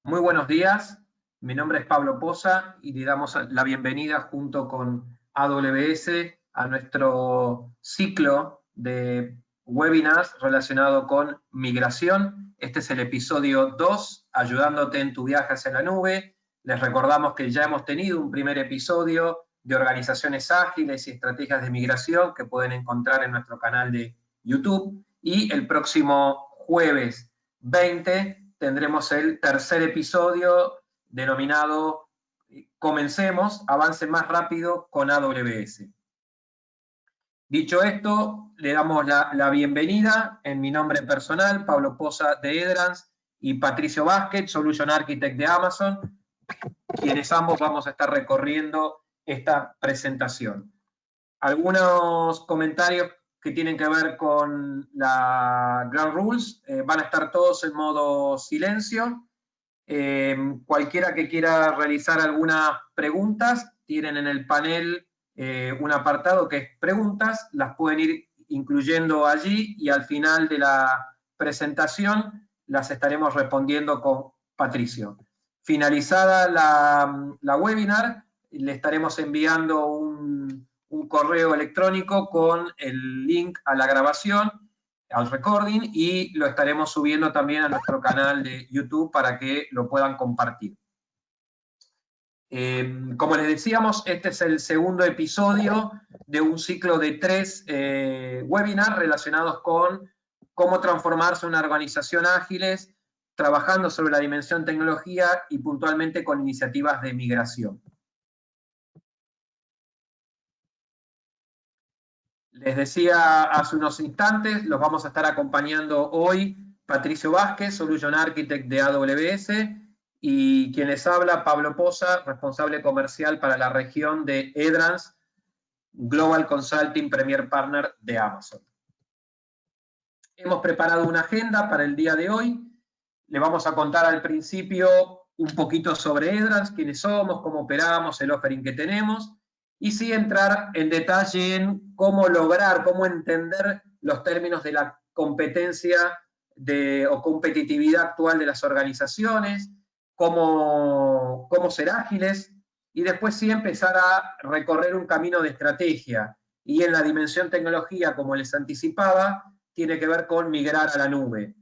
Muy buenos días, mi nombre es Pablo Poza y le damos la bienvenida junto con AWS a nuestro ciclo de webinars relacionado con migración. Este es el episodio 2, ayudándote en tu viaje hacia la nube. Les recordamos que ya hemos tenido un primer episodio de organizaciones ágiles y estrategias de migración que pueden encontrar en nuestro canal de YouTube, y el próximo jueves 20 tendremos el tercer episodio denominado Comencemos, avance más rápido con AWS. Dicho esto, le damos la bienvenida en mi nombre personal, Pablo Poza de Edrans, y Patricio Vázquez, Solution Architect de Amazon, quienes ambos vamos a estar recorriendo esta presentación. Algunos comentarios que tienen que ver con la Ground Rules van a estar todos en modo silencio. Cualquiera que quiera realizar algunas preguntas, tienen en el panel un apartado que es preguntas, las pueden ir incluyendo allí y al final de la presentación las estaremos respondiendo con Patricio. Finalizada la webinar, le estaremos enviando un correo electrónico con el link a la grabación, al recording, y lo estaremos subiendo también a nuestro canal de YouTube para que lo puedan compartir. Como les decíamos, este es el segundo episodio de un ciclo de 3 webinars relacionados con cómo transformarse una organización ágiles, trabajando sobre la dimensión tecnología y puntualmente con iniciativas de migración. Les decía hace unos instantes, los vamos a estar acompañando hoy Patricio Vázquez, Solution Architect de AWS, y quien les habla, Pablo Poza, responsable comercial para la región de Edrans, Global Consulting Premier Partner de Amazon. Hemos preparado una agenda para el día de hoy. Le vamos a contar al principio un poquito sobre Edrans, quiénes somos, cómo operamos, el offering que tenemos, y sí entrar en detalle en cómo lograr, cómo entender los términos de la competencia o competitividad actual de las organizaciones, cómo ser ágiles, y después sí empezar a recorrer un camino de estrategia. Y en la dimensión tecnología, como les anticipaba, tiene que ver con migrar a la nube.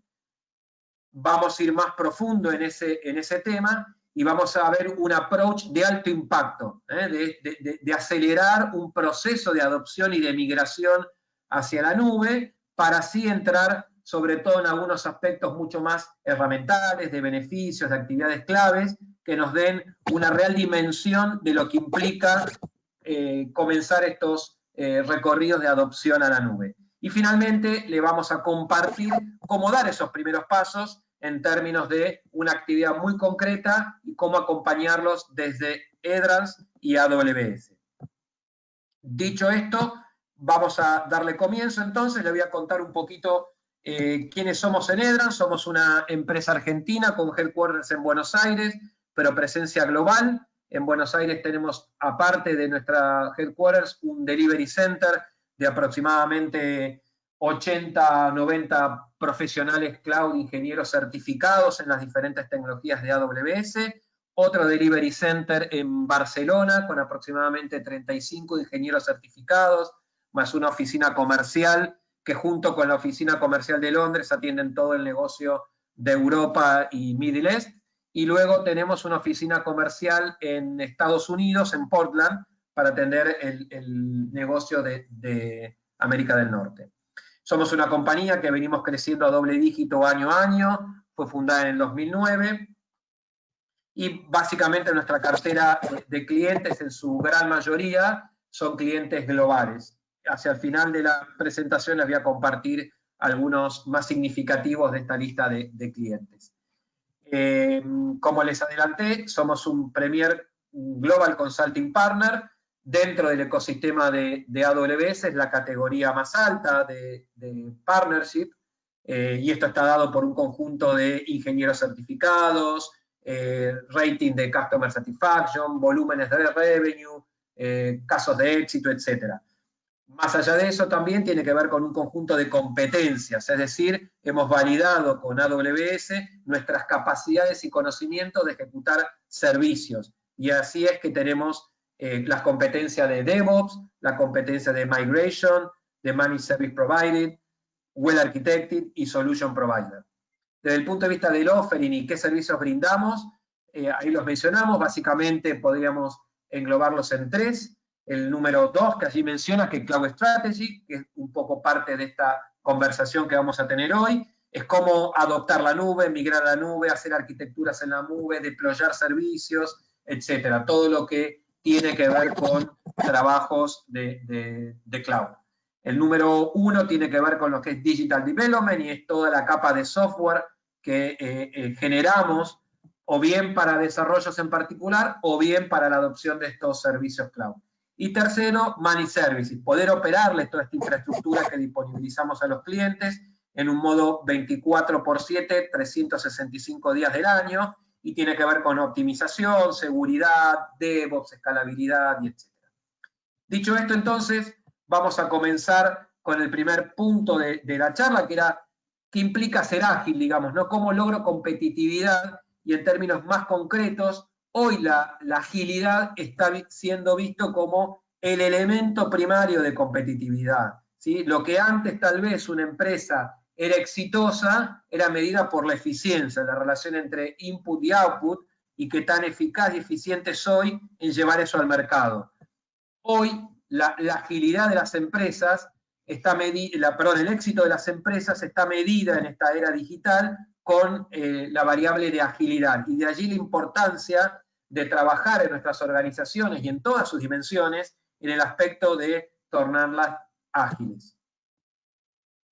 Vamos a ir más profundo en ese tema y vamos a ver un approach de alto impacto, de acelerar un proceso de adopción y de migración hacia la nube, para así entrar sobre todo en algunos aspectos mucho más herramientales, de beneficios, de actividades claves, que nos den una real dimensión de lo que implica comenzar estos recorridos de adopción a la nube. Y finalmente le vamos a compartir cómo dar esos primeros pasos en términos de una actividad muy concreta y cómo acompañarlos desde Edrans y AWS. Dicho esto, vamos a darle comienzo entonces. Le voy a contar un poquito quiénes somos en Edrans. Somos una empresa argentina con headquarters en Buenos Aires, pero presencia global. En Buenos Aires tenemos, aparte de nuestra headquarters, un delivery center de aproximadamente 80, 90 profesionales cloud, ingenieros certificados en las diferentes tecnologías de AWS. Otro delivery center en Barcelona con aproximadamente 35 ingenieros certificados, más una oficina comercial que junto con la oficina comercial de Londres atienden todo el negocio de Europa y Middle East. Y luego tenemos una oficina comercial en Estados Unidos, en Portland, para atender el negocio de América del Norte. Somos una compañía que venimos creciendo a doble dígito año a año, fue fundada en el 2009, y básicamente nuestra cartera de clientes en su gran mayoría son clientes globales. Hacia el final de la presentación les voy a compartir algunos más significativos de esta lista de clientes. Como les adelanté, somos un Premier Global Consulting Partner. Dentro del ecosistema de AWS es la categoría más alta de partnership, y esto está dado por un conjunto de ingenieros certificados, rating de Customer Satisfaction, volúmenes de revenue, casos de éxito, etc. Más allá de eso, también tiene que ver con un conjunto de competencias, es decir, hemos validado con AWS nuestras capacidades y conocimientos de ejecutar servicios. Y así es que tenemos las competencias de DevOps, la competencia de Migration, de Managed Service Provided, Well Architected y Solution Provider. Desde el punto de vista del offering y qué servicios brindamos, ahí los mencionamos, básicamente podríamos englobarlos en 3. El número 2, que allí menciona, que Cloud Strategy, que es un poco parte de esta conversación que vamos a tener hoy, es cómo adoptar la nube, migrar a la nube, hacer arquitecturas en la nube, deployar servicios, etcétera. Todo lo que tiene que ver con trabajos de cloud. El número 1 tiene que ver con lo que es Digital Development y es toda la capa de software que generamos o bien para desarrollos en particular o bien para la adopción de estos servicios cloud. Y tercero, Managed Services, poder operarles toda esta infraestructura que disponibilizamos a los clientes en un modo 24/7, 365 días del año, y tiene que ver con optimización, seguridad, DevOps, escalabilidad, y etc. Dicho esto, entonces, vamos a comenzar con el primer punto de la charla, que era qué implica ser ágil, digamos, ¿no? Cómo logro competitividad, y en términos más concretos, hoy la agilidad está siendo visto como el elemento primario de competitividad, ¿sí? Lo que antes tal vez una empresa era exitosa, era medida por la eficiencia, la relación entre input y output, y qué tan eficaz y eficiente soy en llevar eso al mercado. Hoy la agilidad de las empresas está medida, el éxito de las empresas está medida en esta era digital con la variable de agilidad, y de allí la importancia de trabajar en nuestras organizaciones y en todas sus dimensiones en el aspecto de tornarlas ágiles.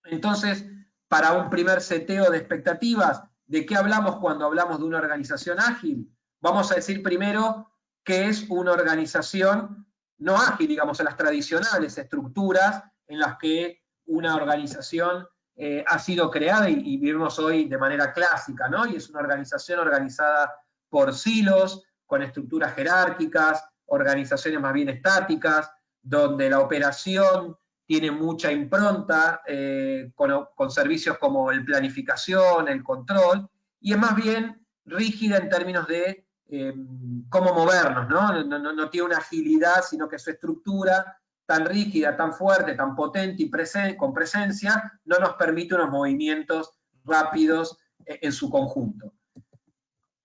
Entonces, para un primer seteo de expectativas, ¿de qué hablamos cuando hablamos de una organización ágil? Vamos a decir primero qué es una organización no ágil, digamos, en las tradicionales estructuras en las que una organización ha sido creada y vivimos hoy de manera clásica, ¿no? Y es una organización organizada por silos, con estructuras jerárquicas, organizaciones más bien estáticas, donde la operación tiene mucha impronta con servicios como el planificación, el control, y es más bien rígida en términos de cómo movernos, ¿no? No tiene una agilidad, sino que su estructura tan rígida, tan fuerte, tan potente y con presencia, no nos permite unos movimientos rápidos en su conjunto.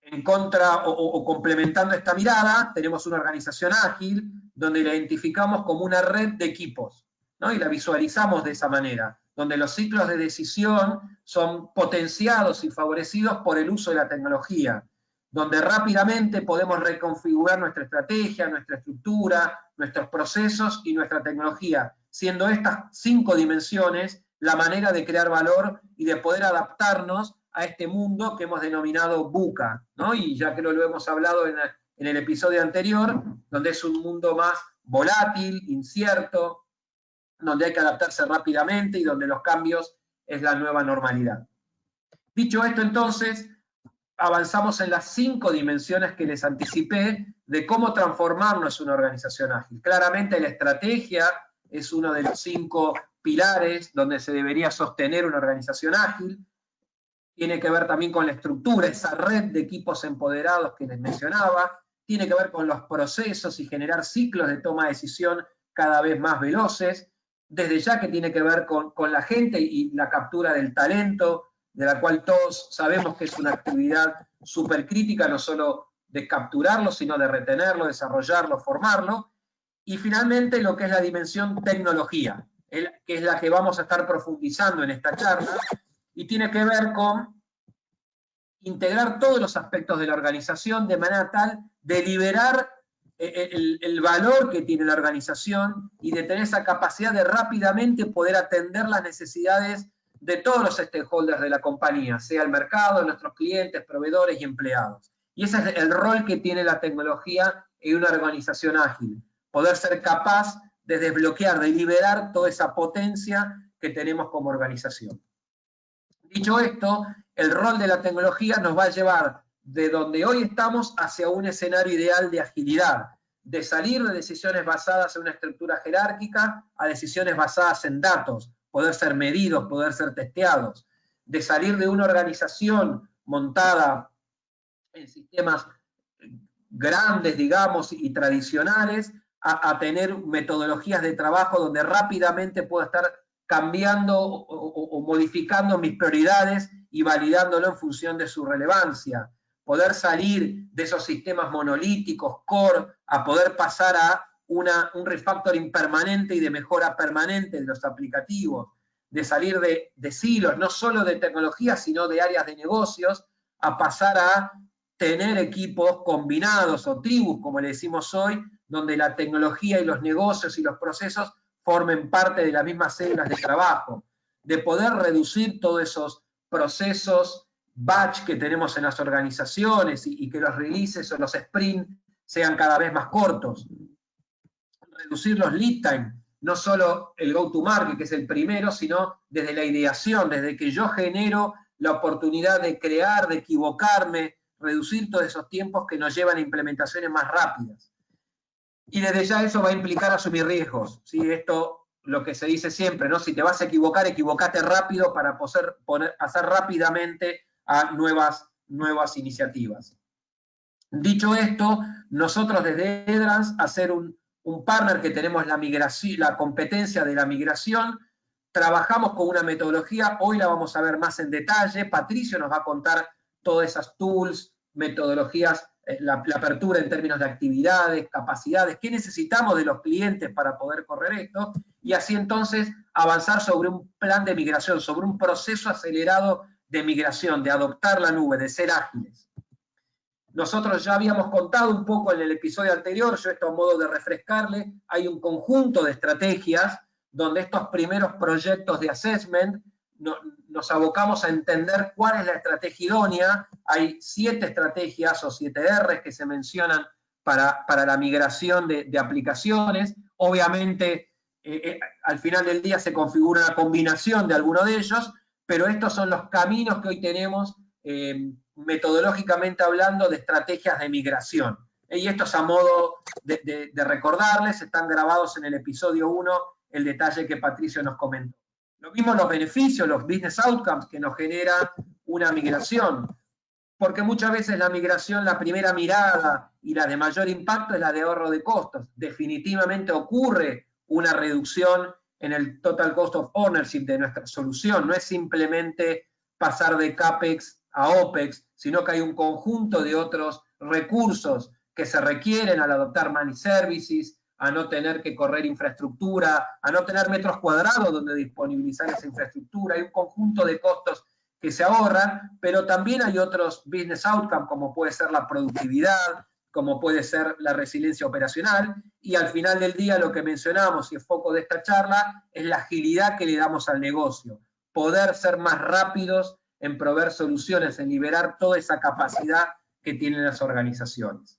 En contra o complementando esta mirada, tenemos una organización ágil donde la identificamos como una red de equipos, ¿no? Y la visualizamos de esa manera, donde los ciclos de decisión son potenciados y favorecidos por el uso de la tecnología, donde rápidamente podemos reconfigurar nuestra estrategia, nuestra estructura, nuestros procesos y nuestra tecnología, siendo estas 5 dimensiones la manera de crear valor y de poder adaptarnos a este mundo que hemos denominado VUCA, ¿no? Y ya que lo hemos hablado en el episodio anterior, donde es un mundo más volátil, incierto, donde hay que adaptarse rápidamente y donde los cambios es la nueva normalidad. Dicho esto, entonces, avanzamos en las 5 dimensiones que les anticipé de cómo transformarnos en una organización ágil. Claramente la estrategia es uno de los 5 pilares donde se debería sostener una organización ágil. Tiene que ver también con la estructura, esa red de equipos empoderados que les mencionaba. Tiene que ver con los procesos y generar ciclos de toma de decisión cada vez más veloces. Desde ya que tiene que ver con la gente y la captura del talento, de la cual todos sabemos que es una actividad súper crítica, no solo de capturarlo, sino de retenerlo, desarrollarlo, formarlo. Y finalmente lo que es la dimensión tecnología, que es la que vamos a estar profundizando en esta charla, y tiene que ver con integrar todos los aspectos de la organización de manera tal de liberar el valor que tiene la organización y de tener esa capacidad de rápidamente poder atender las necesidades de todos los stakeholders de la compañía, sea el mercado, nuestros clientes, proveedores y empleados. Y ese es el rol que tiene la tecnología en una organización ágil, poder ser capaz de desbloquear, de liberar toda esa potencia que tenemos como organización. Dicho esto, el rol de la tecnología nos va a llevar de donde hoy estamos hacia un escenario ideal de agilidad, de salir de decisiones basadas en una estructura jerárquica a decisiones basadas en datos, poder ser medidos, poder ser testeados, de salir de una organización montada en sistemas grandes, digamos, y tradicionales, a tener metodologías de trabajo donde rápidamente puedo estar cambiando o modificando mis prioridades y validándolo en función de su relevancia. Poder salir de esos sistemas monolíticos, core, a poder pasar a un refactoring permanente y de mejora permanente de los aplicativos, de salir de silos, no solo de tecnología, sino de áreas de negocios, a pasar a tener equipos combinados o tribus, como le decimos hoy, donde la tecnología y los negocios y los procesos formen parte de las mismas células de trabajo, de poder reducir todos esos procesos batch que tenemos en las organizaciones y que los releases o los sprints sean cada vez más cortos, reducir los lead time, no solo el go-to-market, que es el primero, sino desde la ideación, desde que yo genero la oportunidad de crear, de equivocarme, reducir todos esos tiempos que nos llevan a implementaciones más rápidas. Y desde ya eso va a implicar asumir riesgos, ¿sí? Esto, lo que se dice siempre, ¿no? Si te vas a equivocar, equivocate rápido para poder pasar rápidamente a nuevas iniciativas. Dicho esto, nosotros desde Edrans, hacer un partner que tenemos la competencia de la migración, trabajamos con una metodología, hoy la vamos a ver más en detalle, Patricio nos va a contar todas esas tools, metodologías, la apertura en términos de actividades, capacidades, qué necesitamos de los clientes para poder correr esto, y así entonces avanzar sobre un plan de migración, sobre un proceso acelerado de migración, de adoptar la nube, de ser ágiles. Nosotros ya habíamos contado un poco en el episodio anterior, yo esto a modo de refrescarle, hay un conjunto de estrategias donde estos primeros proyectos de assessment nos abocamos a entender cuál es la estrategia idónea. Hay 7 estrategias o 7 R's que se mencionan para la migración de aplicaciones. Obviamente, al final del día se configura una combinación de alguno de ellos, pero estos son los caminos que hoy tenemos metodológicamente hablando de estrategias de migración. Y esto es a modo de recordarles, están grabados en el episodio 1, el detalle que Patricio nos comentó. Lo mismo los beneficios, los business outcomes que nos genera una migración, porque muchas veces la migración, la primera mirada y la de mayor impacto es la de ahorro de costos. Definitivamente ocurre una reducción en el total cost of ownership de nuestra solución, no es simplemente pasar de CAPEX a OPEX, sino que hay un conjunto de otros recursos que se requieren al adoptar managed services, a no tener que correr infraestructura, a no tener metros cuadrados donde disponibilizar esa infraestructura. Hay un conjunto de costos que se ahorran, pero también hay otros business outcomes, como puede ser la productividad, como puede ser la resiliencia operacional, y al final del día lo que mencionamos y el foco de esta charla es la agilidad que le damos al negocio, poder ser más rápidos en proveer soluciones, en liberar toda esa capacidad que tienen las organizaciones.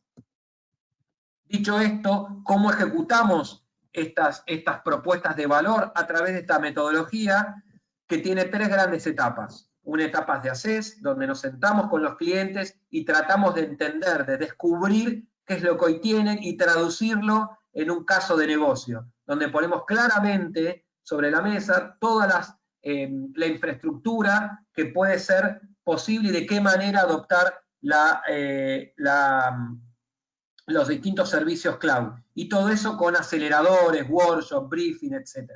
Dicho esto, ¿cómo ejecutamos estas propuestas de valor? A través de esta metodología que tiene 3 grandes etapas. Una etapa de assess, donde nos sentamos con los clientes y tratamos de entender, de descubrir qué es lo que hoy tienen y traducirlo en un caso de negocio, donde ponemos claramente sobre la mesa toda la infraestructura que puede ser posible y de qué manera adoptar los distintos servicios cloud. Y todo eso con aceleradores, workshops, briefing, etc.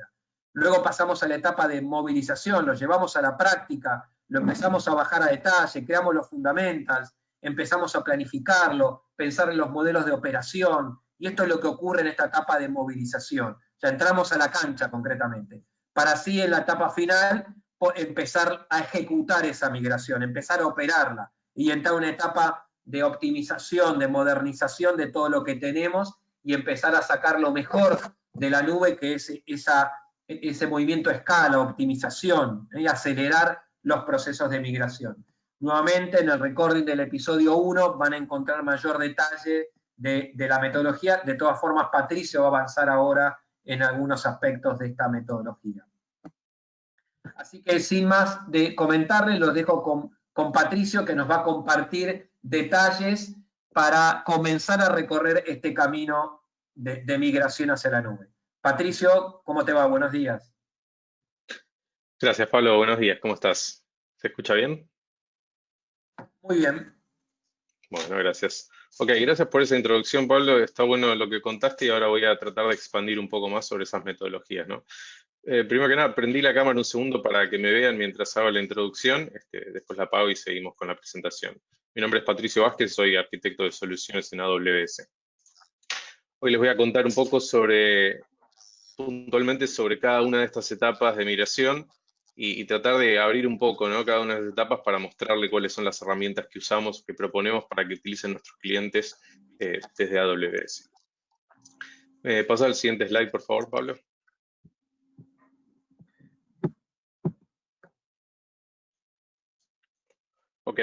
Luego pasamos a la etapa de movilización, lo llevamos a la práctica, lo empezamos a bajar a detalle, creamos los fundamentals, empezamos a planificarlo, pensar en los modelos de operación, y esto es lo que ocurre en esta etapa de movilización. Ya entramos a la cancha concretamente, para así en la etapa final empezar a ejecutar esa migración, empezar a operarla, y entrar a una etapa de optimización, de modernización de todo lo que tenemos y empezar a sacar lo mejor de la nube, que es ese movimiento a escala, optimización, y acelerar los procesos de migración. Nuevamente, en el recording del episodio 1 van a encontrar mayor detalle de la metodología. De todas formas, Patricio va a avanzar ahora en algunos aspectos de esta metodología. Así que sin más de comentarles, los dejo con Patricio, que nos va a compartir detalles para comenzar a recorrer este camino de migración hacia la nube. Patricio, ¿cómo te va? Buenos días. Gracias, Pablo. Buenos días. ¿Cómo estás? ¿Se escucha bien? Muy bien. Bueno, gracias. Ok, gracias por esa introducción, Pablo. Está bueno lo que contaste y ahora voy a tratar de expandir un poco más sobre esas metodologías, ¿no? Primero que nada, prendí la cámara un segundo para que me vean mientras hago la introducción. Después la apago y seguimos con la presentación. Mi nombre es Patricio Vázquez, soy arquitecto de soluciones en AWS. Hoy les voy a contar un poco puntualmente sobre cada una de estas etapas de migración y tratar de abrir un poco, ¿no?, cada una de las etapas para mostrarle cuáles son las herramientas que usamos, que proponemos para que utilicen nuestros clientes desde AWS. Pasa al siguiente slide, por favor, Pablo. Ok,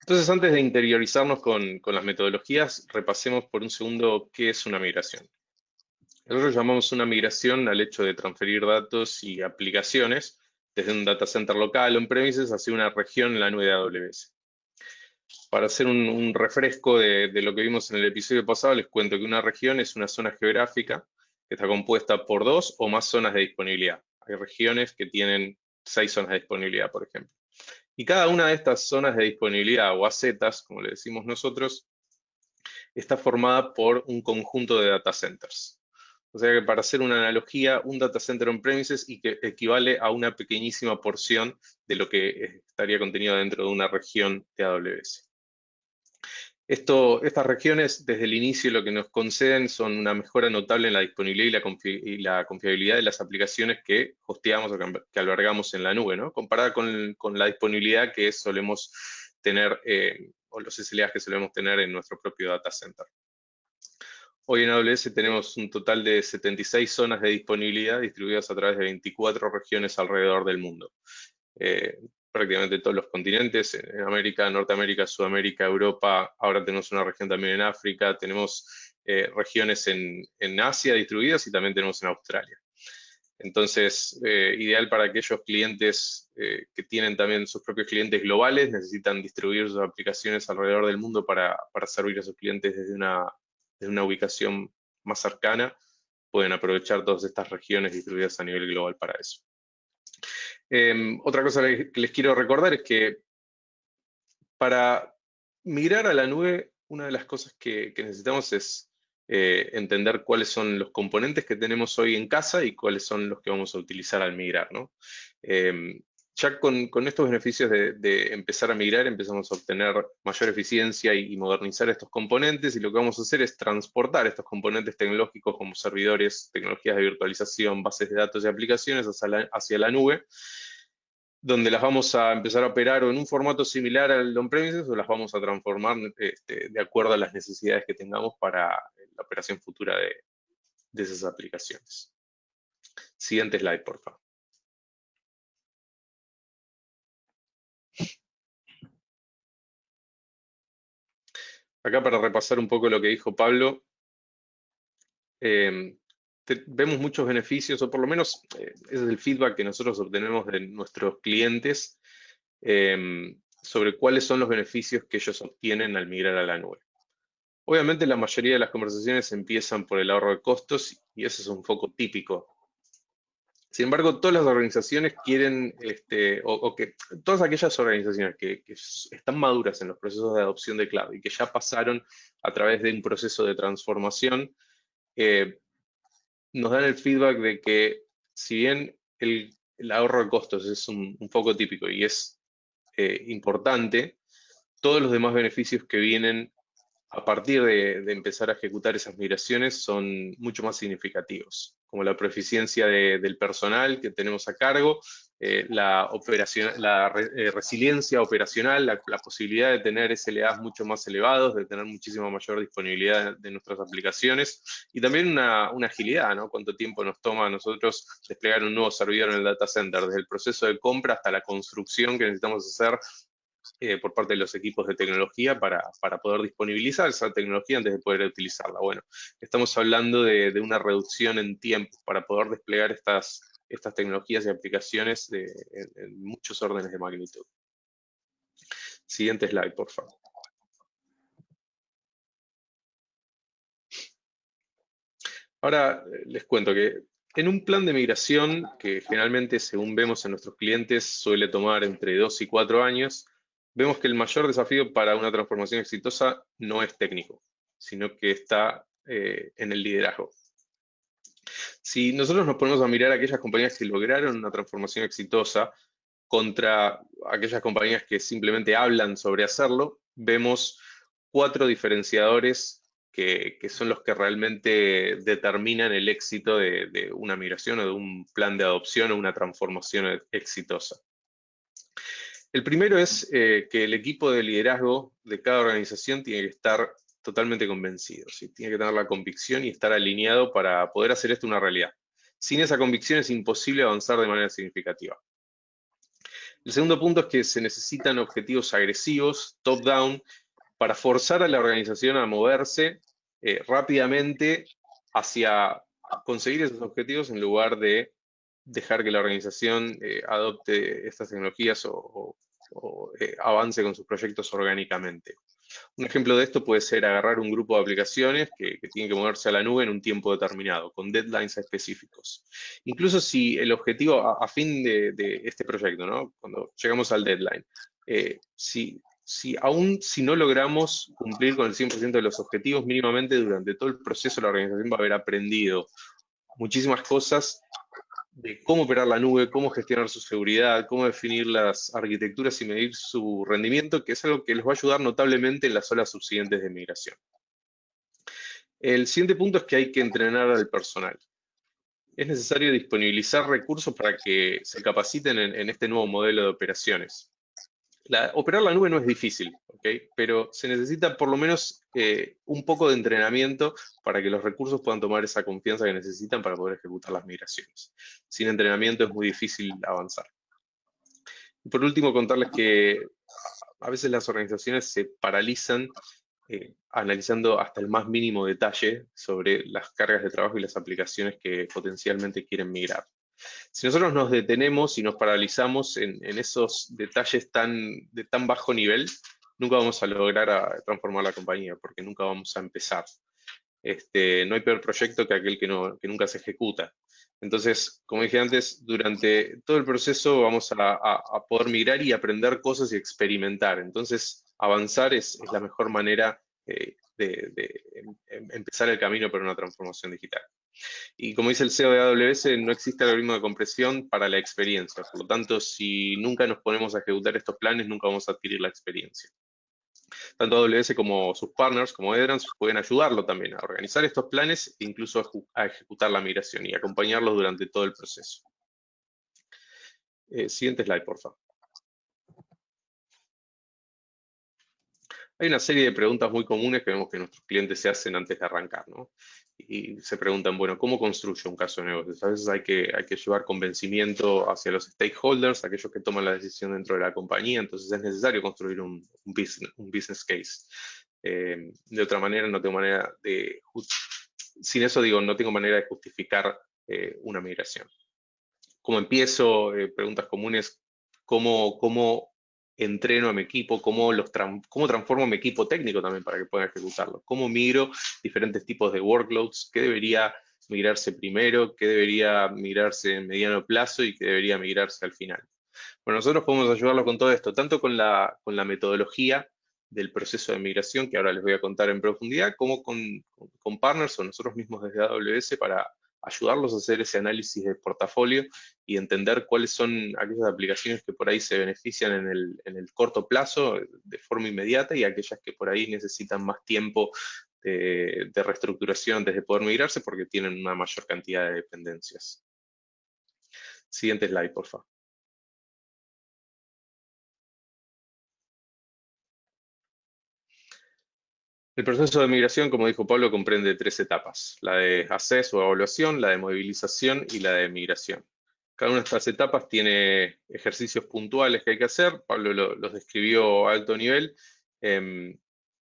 entonces antes de interiorizarnos con las metodologías, repasemos por un segundo qué es una migración. Nosotros llamamos una migración al hecho de transferir datos y aplicaciones desde un data center local on-premises hacia una región en la nube de AWS. Para hacer un refresco de lo que vimos en el episodio pasado, les cuento que una región es una zona geográfica que está compuesta por 2 o más zonas de disponibilidad. Hay regiones que tienen 6 zonas de disponibilidad, por ejemplo. Y cada una de estas zonas de disponibilidad, o AZs, como le decimos nosotros, está formada por un conjunto de data centers. O sea que para hacer una analogía, un data center on-premises equivale a una pequeñísima porción de lo que estaría contenido dentro de una región de AWS. Estas regiones, desde el inicio, lo que nos conceden son una mejora notable en la disponibilidad y la confiabilidad de las aplicaciones que hosteamos o que albergamos en la nube, ¿no?, comparada con la disponibilidad que solemos tener, o los SLAs que solemos tener en nuestro propio data center. Hoy en AWS tenemos un total de 76 zonas de disponibilidad distribuidas a través de 24 regiones alrededor del mundo. Prácticamente todos los continentes, en América, Norteamérica, Sudamérica, Europa, ahora tenemos una región también en África, tenemos regiones en Asia distribuidas y también tenemos en Australia. Entonces, ideal para aquellos clientes que tienen también sus propios clientes globales, necesitan distribuir sus aplicaciones alrededor del mundo para servir a sus clientes desde una ubicación más cercana, pueden aprovechar todas estas regiones distribuidas a nivel global para eso. Otra cosa que les quiero recordar es que para migrar a la nube, una de las cosas que necesitamos es entender cuáles son los componentes que tenemos hoy en casa y cuáles son los que vamos a utilizar al migrar, ¿no? Ya con estos beneficios de empezar a migrar, empezamos a obtener mayor eficiencia y modernizar estos componentes, y lo que vamos a hacer es transportar estos componentes tecnológicos como servidores, tecnologías de virtualización, bases de datos y aplicaciones hacia la nube, donde las vamos a empezar a operar o en un formato similar al on-premises o las vamos a transformar de acuerdo a las necesidades que tengamos para la operación futura de esas aplicaciones. Siguiente slide, por favor. Acá para repasar un poco lo que dijo Pablo, vemos muchos beneficios, o por lo menos ese es el feedback que nosotros obtenemos de nuestros clientes sobre cuáles son los beneficios que ellos obtienen al migrar a la nube. Obviamente la mayoría de las conversaciones empiezan por el ahorro de costos y ese es un foco típico. Sin embargo, todas las organizaciones quieren, todas aquellas organizaciones que están maduras en los procesos de adopción de cloud y que ya pasaron a través de un proceso de transformación, nos dan el feedback de que si bien el ahorro de costos es un foco típico y es importante, todos los demás beneficios que vienen a partir de empezar a ejecutar esas migraciones son mucho más significativos, como la proficiencia del personal que tenemos a cargo, la resiliencia operacional, la posibilidad de tener SLAs mucho más elevados, de tener muchísima mayor disponibilidad de nuestras aplicaciones y también una agilidad, ¿no? Cuánto tiempo nos toma a nosotros desplegar un nuevo servidor en el data center, desde el proceso de compra hasta la construcción que necesitamos hacer por parte de los equipos de tecnología para poder disponibilizar esa tecnología antes de poder utilizarla. Bueno, estamos hablando de una reducción en tiempo para poder desplegar estas tecnologías y aplicaciones en muchos órdenes de magnitud. Siguiente slide, por favor. Ahora les cuento que en un plan de migración, que generalmente, según vemos en nuestros clientes, suele tomar entre 2 y 4 años, vemos que el mayor desafío para una transformación exitosa no es técnico, sino que está en el liderazgo. Si nosotros nos ponemos a mirar a aquellas compañías que lograron una transformación exitosa contra aquellas compañías que simplemente hablan sobre hacerlo, vemos 4 diferenciadores que son los que realmente determinan el éxito de una migración o de un plan de adopción o una transformación exitosa. El primero es que el equipo de liderazgo de cada organización tiene que estar totalmente convencido, ¿sí? Tiene que tener la convicción y estar alineado para poder hacer esto una realidad. Sin esa convicción es imposible avanzar de manera significativa. El segundo punto es que se necesitan objetivos agresivos, top-down, para forzar a la organización a moverse rápidamente hacia conseguir esos objetivos en lugar de dejar que la organización adopte estas tecnologías o avance con sus proyectos orgánicamente. Un ejemplo de esto puede ser agarrar un grupo de aplicaciones que tienen que moverse a la nube en un tiempo determinado, con deadlines específicos. Incluso si el objetivo a fin de este proyecto, ¿no? Cuando llegamos al deadline, aún si no logramos cumplir con el 100% de los objetivos, mínimamente durante todo el proceso la organización va a haber aprendido muchísimas cosas de cómo operar la nube, cómo gestionar su seguridad, cómo definir las arquitecturas y medir su rendimiento, que es algo que les va a ayudar notablemente en las olas subsiguientes de migración. El siguiente punto es que hay que entrenar al personal. Es necesario disponibilizar recursos para que se capaciten en este nuevo modelo de operaciones. Operar la nube no es difícil, ¿ok? Pero se necesita por lo menos un poco de entrenamiento para que los recursos puedan tomar esa confianza que necesitan para poder ejecutar las migraciones. Sin entrenamiento es muy difícil avanzar. Y por último, contarles que a veces las organizaciones se paralizan analizando hasta el más mínimo detalle sobre las cargas de trabajo y las aplicaciones que potencialmente quieren migrar. Si nosotros nos detenemos y nos paralizamos en esos detalles de tan bajo nivel, nunca vamos a lograr transformar la compañía, porque nunca vamos a empezar. No hay peor proyecto que aquel que nunca se ejecuta. Entonces, como dije antes, durante todo el proceso vamos a poder migrar y aprender cosas y experimentar. Entonces, avanzar es la mejor manera de empezar el camino para una transformación digital. Y como dice el CEO de AWS, no existe algoritmo de compresión para la experiencia. Por lo tanto, si nunca nos ponemos a ejecutar estos planes, nunca vamos a adquirir la experiencia. Tanto AWS como sus partners, como Edrans, pueden ayudarlo también a organizar estos planes e incluso a ejecutar la migración y acompañarlos durante todo el proceso. Siguiente slide, por favor. Hay una serie de preguntas muy comunes que vemos que nuestros clientes se hacen antes de arrancar, ¿no? Y se preguntan, bueno, ¿cómo construyo un caso de negocios? A veces hay que llevar convencimiento hacia los stakeholders, aquellos que toman la decisión dentro de la compañía, entonces es necesario construir un business case. De otra manera, no tengo manera de... Sin eso digo, no tengo manera de justificar una migración. ¿Cómo empiezo? Preguntas comunes, ¿cómo entreno a mi equipo? ¿Cómo transformo mi equipo técnico también para que puedan ejecutarlo? ¿Cómo migro diferentes tipos de workloads? ¿Qué debería migrarse primero? ¿Qué debería migrarse en mediano plazo? ¿Y qué debería migrarse al final? Bueno, nosotros podemos ayudarlos con todo esto, tanto con la metodología del proceso de migración, que ahora les voy a contar en profundidad, como con partners o nosotros mismos desde AWS para ayudarlos a hacer ese análisis de portafolio y entender cuáles son aquellas aplicaciones que por ahí se benefician en el corto plazo de forma inmediata y aquellas que por ahí necesitan más tiempo de reestructuración antes de poder migrarse porque tienen una mayor cantidad de dependencias. Siguiente slide, por favor. El proceso de migración, como dijo Pablo, comprende 3 etapas, la de access o evaluación, la de movilización y la de migración. Cada una de estas etapas tiene ejercicios puntuales que hay que hacer, Pablo los describió a alto nivel,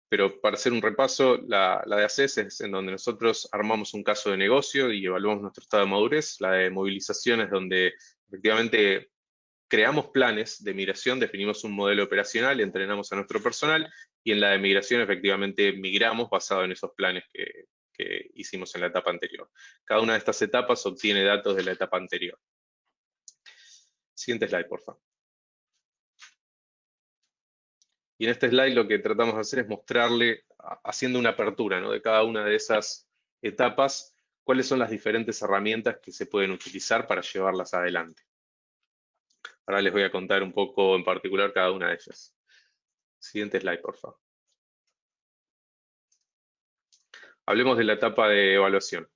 pero para hacer un repaso, la de access es en donde nosotros armamos un caso de negocio y evaluamos nuestro estado de madurez, la de movilización es donde efectivamente creamos planes de migración, definimos un modelo operacional, entrenamos a nuestro personal y en la de migración efectivamente migramos basado en esos planes que que hicimos en la etapa anterior. Cada una de estas etapas obtiene datos de la etapa anterior. Siguiente slide, por favor. Y en este slide lo que tratamos de hacer es mostrarle, haciendo una apertura, ¿no?, de cada una de esas etapas, cuáles son las diferentes herramientas que se pueden utilizar para llevarlas adelante. Ahora les voy a contar un poco en particular cada una de ellas. Siguiente slide, por favor. Hablemos de la etapa de evaluación.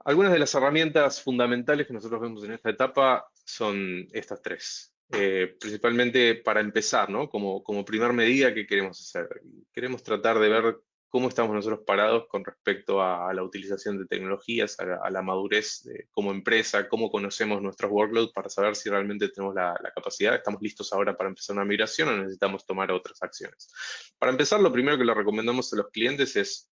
Algunas de las herramientas fundamentales que nosotros vemos en esta etapa son estas tres. Principalmente para empezar, ¿no?, como primer medida, ¿qué queremos hacer? Queremos tratar de ver cómo estamos nosotros parados con respecto a la utilización de tecnologías, a la madurez como empresa, cómo conocemos nuestros workloads para saber si realmente tenemos la capacidad, estamos listos ahora para empezar una migración o necesitamos tomar otras acciones. Para empezar, lo primero que le recomendamos a los clientes es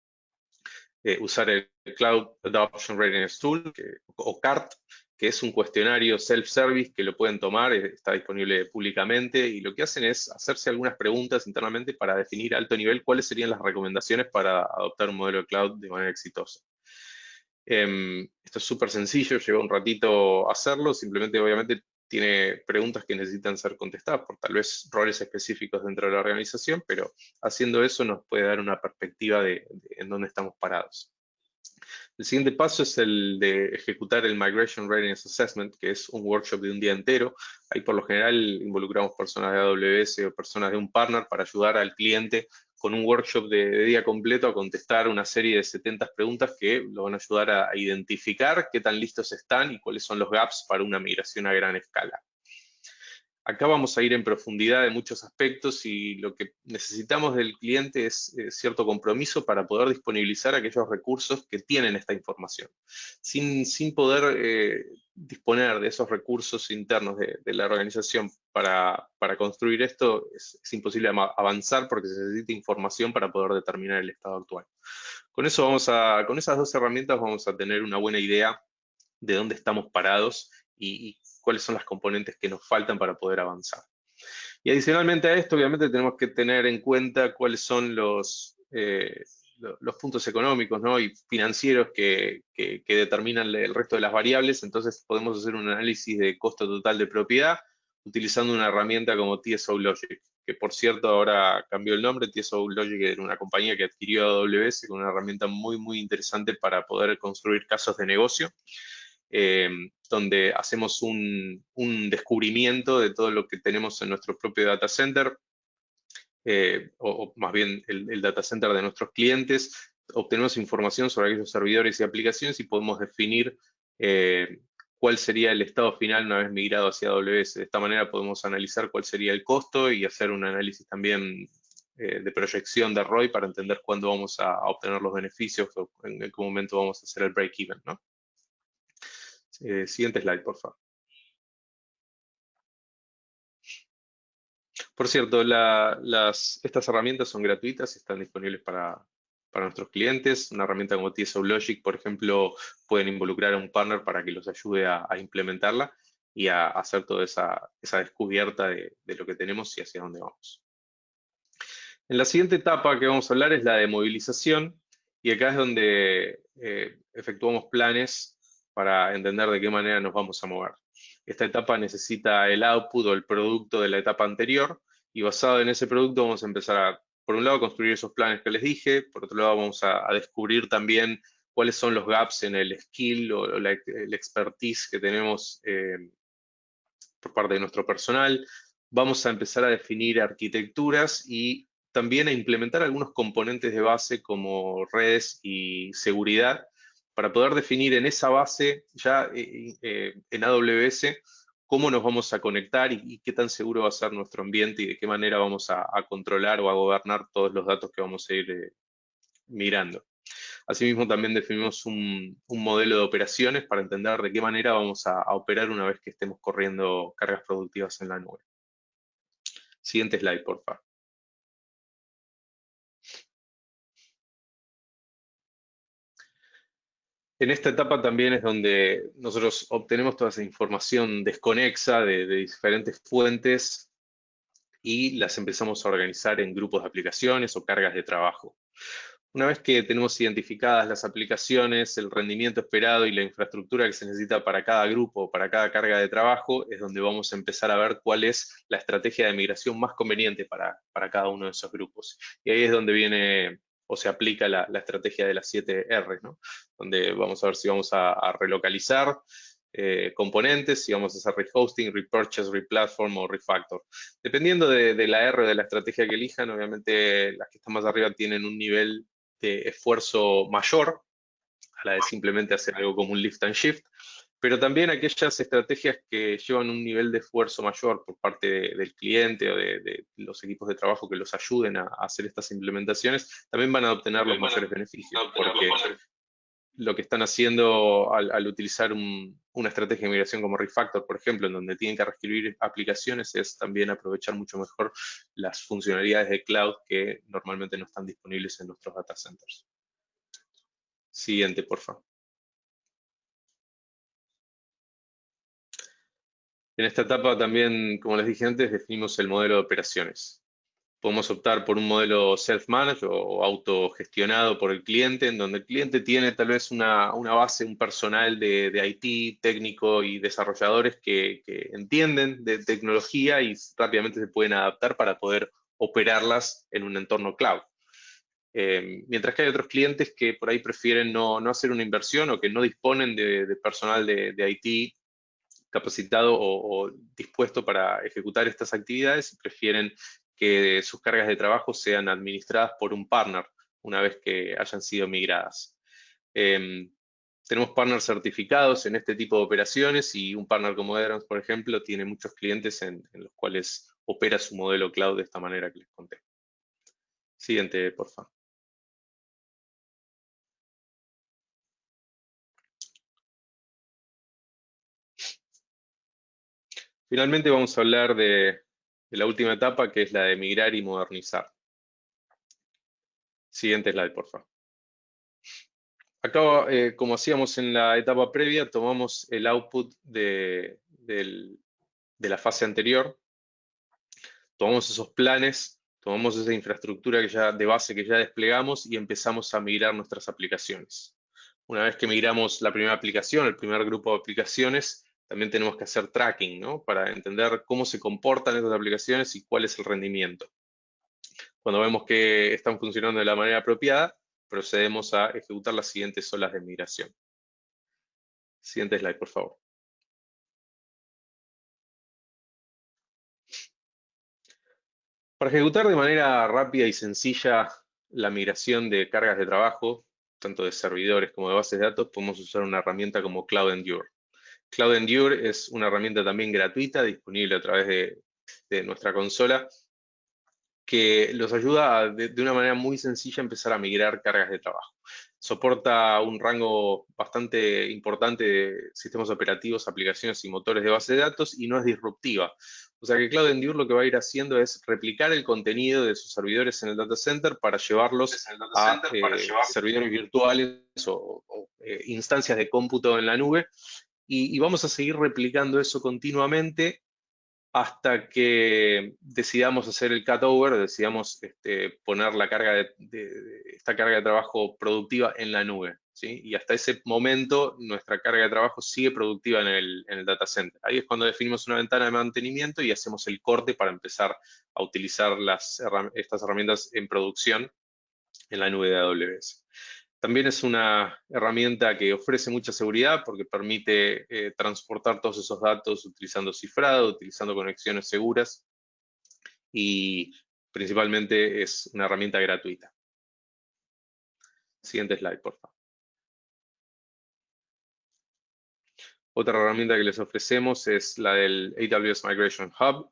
usar el Cloud Adoption Readiness Tool, o CART, que es un cuestionario self-service que lo pueden tomar, está disponible públicamente, y lo que hacen es hacerse algunas preguntas internamente para definir a alto nivel cuáles serían las recomendaciones para adoptar un modelo de cloud de manera exitosa. Esto es súper sencillo, lleva un ratito hacerlo, simplemente obviamente tiene preguntas que necesitan ser contestadas por tal vez roles específicos dentro de la organización, pero haciendo eso nos puede dar una perspectiva de en dónde estamos parados. El siguiente paso es el de ejecutar el Migration Readiness Assessment, que es un workshop de un día entero. Ahí por lo general involucramos personas de AWS o personas de un partner para ayudar al cliente con un workshop de día completo a contestar una serie de 70 preguntas que lo van a ayudar a identificar qué tan listos están y cuáles son los gaps para una migración a gran escala. Acá vamos a ir en profundidad de muchos aspectos y lo que necesitamos del cliente es cierto compromiso para poder disponibilizar aquellos recursos que tienen esta información. Sin poder disponer de esos recursos internos de la organización para construir esto, es imposible avanzar porque se necesita información para poder determinar el estado actual. Con esas dos herramientas vamos a tener una buena idea de dónde estamos parados y cuáles son las componentes que nos faltan para poder avanzar. Y adicionalmente a esto, obviamente, tenemos que tener en cuenta cuáles son los puntos económicos, ¿no?, y financieros que determinan el resto de las variables. Entonces podemos hacer un análisis de costo total de propiedad utilizando una herramienta como TSO Logic, que por cierto ahora cambió el nombre. TSO Logic era una compañía que adquirió AWS con una herramienta muy, muy interesante para poder construir casos de negocio. Donde hacemos un descubrimiento de todo lo que tenemos en nuestro propio data center, o más bien el data center de nuestros clientes. Obtenemos información sobre aquellos servidores y aplicaciones y podemos definir cuál sería el estado final una vez migrado hacia AWS. De esta manera podemos analizar cuál sería el costo y hacer un análisis también de proyección de ROI para entender cuándo vamos a obtener los beneficios o en qué momento vamos a hacer el break-even, ¿no? Siguiente slide, por favor. Por cierto, estas herramientas son gratuitas y están disponibles para nuestros clientes. Una herramienta como TSO Logic, por ejemplo, pueden involucrar a un partner para que los ayude a implementarla y a hacer toda esa descubierta de lo que tenemos y hacia dónde vamos. En la siguiente etapa que vamos a hablar es la de movilización, y acá es donde efectuamos planes para entender de qué manera nos vamos a mover. Esta etapa necesita el output o el producto de la etapa anterior, y basado en ese producto vamos a empezar a, por un lado, construir esos planes que les dije. Por otro lado, vamos a descubrir también cuáles son los gaps en el skill o el expertise que tenemos por parte de nuestro personal. Vamos a empezar a definir arquitecturas y también a implementar algunos componentes de base como redes y seguridad para poder definir en esa base ya en AWS cómo nos vamos a conectar y qué tan seguro va a ser nuestro ambiente y de qué manera vamos a controlar o a gobernar todos los datos que vamos a ir migrando. Asimismo, también definimos un modelo de operaciones para entender de qué manera vamos a operar una vez que estemos corriendo cargas productivas en la nube. Siguiente slide, por favor. En esta etapa también es donde nosotros obtenemos toda esa información desconexa de diferentes fuentes y las empezamos a organizar en grupos de aplicaciones o cargas de trabajo. Una vez que tenemos identificadas las aplicaciones, el rendimiento esperado y la infraestructura que se necesita para cada grupo, para cada carga de trabajo, es donde vamos a empezar a ver cuál es la estrategia de migración más conveniente para cada uno de esos grupos. Y ahí es donde viene o se aplica la estrategia de las 7 R, ¿no? Donde vamos a ver si vamos a relocalizar componentes, si vamos a hacer rehosting, repurchase, replatform o refactor. Dependiendo de la R de la estrategia que elijan, obviamente las que están más arriba tienen un nivel de esfuerzo mayor a la de simplemente hacer algo como un lift and shift, pero también aquellas estrategias que llevan un nivel de esfuerzo mayor por parte del cliente o de los equipos de trabajo que los ayuden a hacer estas implementaciones, también van a obtener los mayores beneficios, porque lo que están haciendo al utilizar una estrategia de migración como Refactor, por ejemplo, en donde tienen que reescribir aplicaciones, es también aprovechar mucho mejor las funcionalidades de cloud que normalmente no están disponibles en nuestros data centers. Siguiente, por favor. En esta etapa también, como les dije antes, definimos el modelo de operaciones. Podemos optar por un modelo self-managed o autogestionado por el cliente, en donde el cliente tiene tal vez una base, un personal de IT, técnico y desarrolladores que entienden de tecnología y rápidamente se pueden adaptar para poder operarlas en un entorno cloud. Mientras que hay otros clientes que por ahí prefieren no hacer una inversión o que no disponen de personal de IT capacitado o dispuesto para ejecutar estas actividades y prefieren que sus cargas de trabajo sean administradas por un partner una vez que hayan sido migradas. Tenemos partners certificados en este tipo de operaciones y un partner como Edrans, por ejemplo, tiene muchos clientes en los cuales opera su modelo cloud de esta manera que les conté. Siguiente, por favor. Finalmente vamos a hablar de la última etapa, que es la de migrar y modernizar. Siguiente slide, por favor. Acá, como hacíamos en la etapa previa, tomamos el output de la fase anterior, tomamos esos planes, tomamos esa infraestructura de base que ya desplegamos y empezamos a migrar nuestras aplicaciones. Una vez que migramos la primera aplicación, el primer grupo de aplicaciones, también tenemos que hacer tracking, ¿no? Para entender cómo se comportan estas aplicaciones y cuál es el rendimiento. Cuando vemos que están funcionando de la manera apropiada, procedemos a ejecutar las siguientes olas de migración. Siguiente slide, por favor. Para ejecutar de manera rápida y sencilla la migración de cargas de trabajo, tanto de servidores como de bases de datos, podemos usar una herramienta como Cloud Endure. Cloud Endure es una herramienta también gratuita, disponible a través de nuestra consola, que los ayuda de una manera muy sencilla a empezar a migrar cargas de trabajo. Soporta un rango bastante importante de sistemas operativos, aplicaciones y motores de base de datos y no es disruptiva. O sea que Cloud Endure lo que va a ir haciendo es replicar el contenido de sus servidores en el data center para llevarlos a servidores virtuales o instancias de cómputo en la nube. Y vamos a seguir replicando eso continuamente hasta que decidamos hacer el cutover, decidamos poner la carga esta carga de trabajo productiva en la nube, ¿sí? Y hasta ese momento nuestra carga de trabajo sigue productiva en el data center. Ahí es cuando definimos una ventana de mantenimiento y hacemos el corte para empezar a utilizar estas herramientas en producción en la nube de AWS. También es una herramienta que ofrece mucha seguridad porque permite transportar todos esos datos utilizando cifrado, utilizando conexiones seguras y principalmente es una herramienta gratuita. Siguiente slide, por favor. Otra herramienta que les ofrecemos es la del AWS Migration Hub.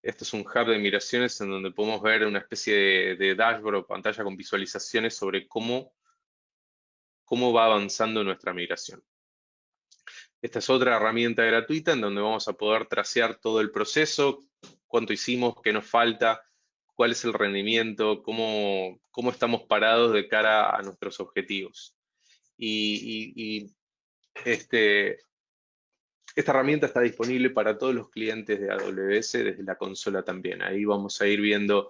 Este es un hub de migraciones en donde podemos ver una especie de dashboard o pantalla con visualizaciones sobre cómo va avanzando nuestra migración. Esta es otra herramienta gratuita en donde vamos a poder tracear todo el proceso, cuánto hicimos, qué nos falta, cuál es el rendimiento, cómo estamos parados de cara a nuestros objetivos. Esta herramienta está disponible para todos los clientes de AWS desde la consola también. Ahí vamos a ir viendo